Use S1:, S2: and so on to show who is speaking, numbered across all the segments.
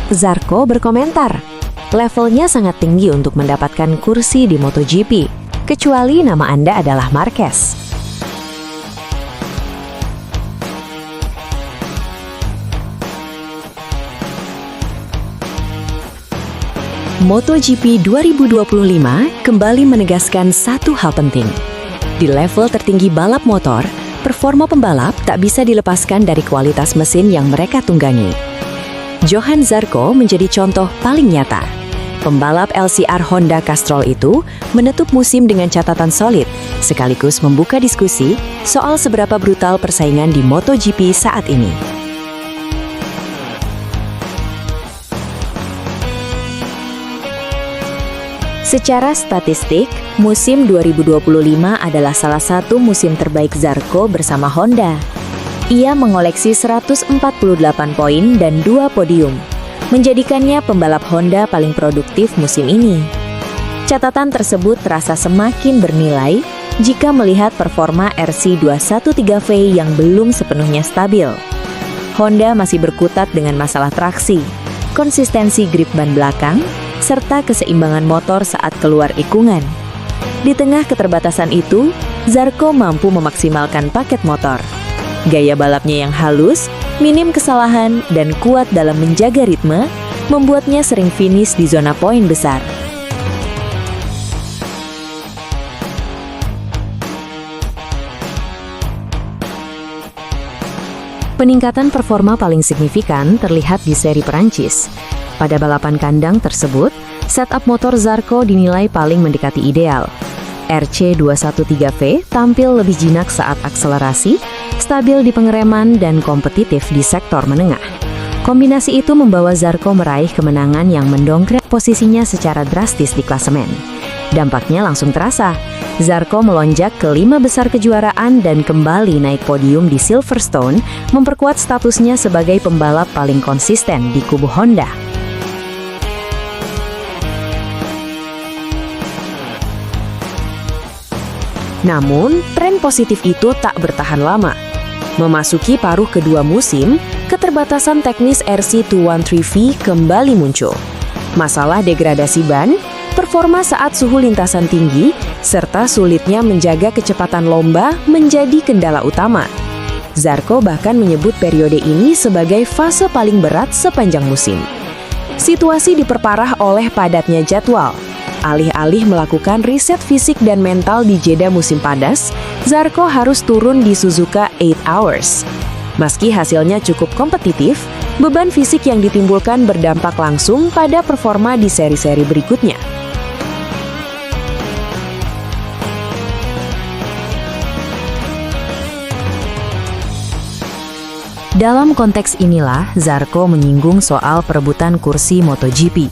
S1: Zarco berkomentar, levelnya sangat tinggi untuk mendapatkan kursi di MotoGP, kecuali nama Anda adalah Marquez. MotoGP 2025 kembali menegaskan satu hal penting. Di level tertinggi balap motor, performa pembalap tak bisa dilepaskan dari kualitas mesin yang mereka tunggangi. Johann Zarco menjadi contoh paling nyata. Pembalap LCR Honda Castrol itu menutup musim dengan catatan solid, sekaligus membuka diskusi soal seberapa brutal persaingan di MotoGP saat ini. Secara statistik, musim 2025 adalah salah satu musim terbaik Zarco bersama Honda. Ia mengoleksi 148 poin dan 2 podium, menjadikannya pembalap Honda paling produktif musim ini. Catatan tersebut terasa semakin bernilai jika melihat performa RC213V yang belum sepenuhnya stabil. Honda masih berkutat dengan masalah traksi, konsistensi grip ban belakang, serta keseimbangan motor saat keluar ikungan. Di tengah keterbatasan itu, Zarco mampu memaksimalkan paket motor. Gaya balapnya yang halus, minim kesalahan, dan kuat dalam menjaga ritme, membuatnya sering finish di zona poin besar. Peningkatan performa paling signifikan terlihat di seri Perancis. Pada balapan kandang tersebut, setup motor Zarco dinilai paling mendekati ideal. RC213V tampil lebih jinak saat akselerasi, stabil di pengereman, dan kompetitif di sektor menengah. Kombinasi itu membawa Zarco meraih kemenangan yang mendongkrak posisinya secara drastis di klasemen. Dampaknya langsung terasa. Zarco melonjak ke 5 besar kejuaraan dan kembali naik podium di Silverstone, memperkuat statusnya sebagai pembalap paling konsisten di kubu Honda. Namun, tren positif itu tak bertahan lama. Memasuki paruh kedua musim, keterbatasan teknis RC213V kembali muncul. Masalah degradasi ban, performa saat suhu lintasan tinggi, serta sulitnya menjaga kecepatan lomba menjadi kendala utama. Zarco bahkan menyebut periode ini sebagai fase paling berat sepanjang musim. Situasi diperparah oleh padatnya jadwal. Alih-alih melakukan riset fisik dan mental di jeda musim padas, Zarco harus turun di Suzuka 8 Hours. Meski hasilnya cukup kompetitif, beban fisik yang ditimbulkan berdampak langsung pada performa di seri-seri berikutnya. Dalam konteks inilah, Zarco menyinggung soal perebutan kursi MotoGP.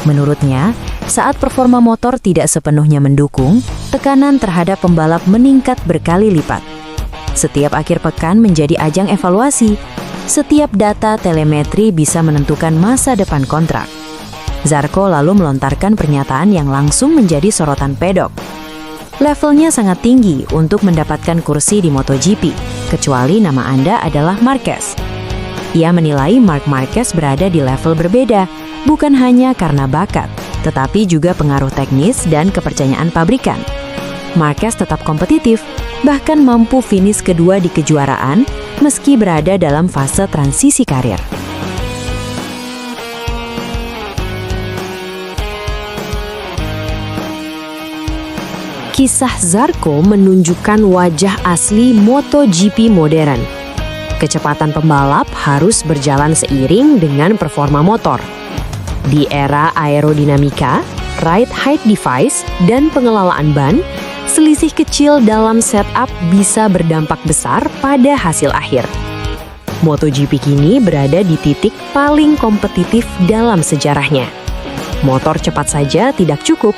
S1: Menurutnya, saat performa motor tidak sepenuhnya mendukung, tekanan terhadap pembalap meningkat berkali lipat. Setiap akhir pekan menjadi ajang evaluasi. Setiap data telemetri bisa menentukan masa depan kontrak. Zarco lalu melontarkan pernyataan yang langsung menjadi sorotan pedok. Levelnya sangat tinggi untuk mendapatkan kursi di MotoGP, kecuali nama Anda adalah Marquez. Ia menilai Marc Marquez berada di level berbeda, bukan hanya karena bakat, tetapi juga pengaruh teknis dan kepercayaan pabrikan. Marquez tetap kompetitif, bahkan mampu finish kedua di kejuaraan meski berada dalam fase transisi karir. Kisah Zarco menunjukkan wajah asli MotoGP modern. Kecepatan pembalap harus berjalan seiring dengan performa motor. Di era aerodinamika, ride height device, dan pengelolaan ban, selisih kecil dalam setup bisa berdampak besar pada hasil akhir. MotoGP kini berada di titik paling kompetitif dalam sejarahnya. Motor cepat saja tidak cukup,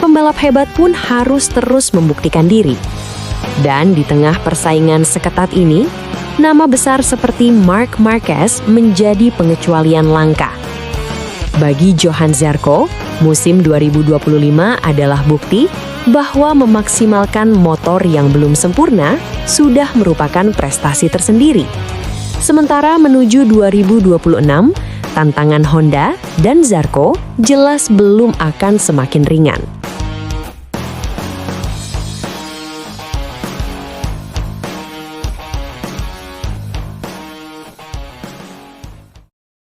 S1: pembalap hebat pun harus terus membuktikan diri. Dan di tengah persaingan seketat ini, nama besar seperti Marc Marquez menjadi pengecualian langka. Bagi Johann Zarco, musim 2025 adalah bukti bahwa memaksimalkan motor yang belum sempurna sudah merupakan prestasi tersendiri. Sementara menuju 2026, tantangan Honda dan Zarco jelas belum akan semakin ringan.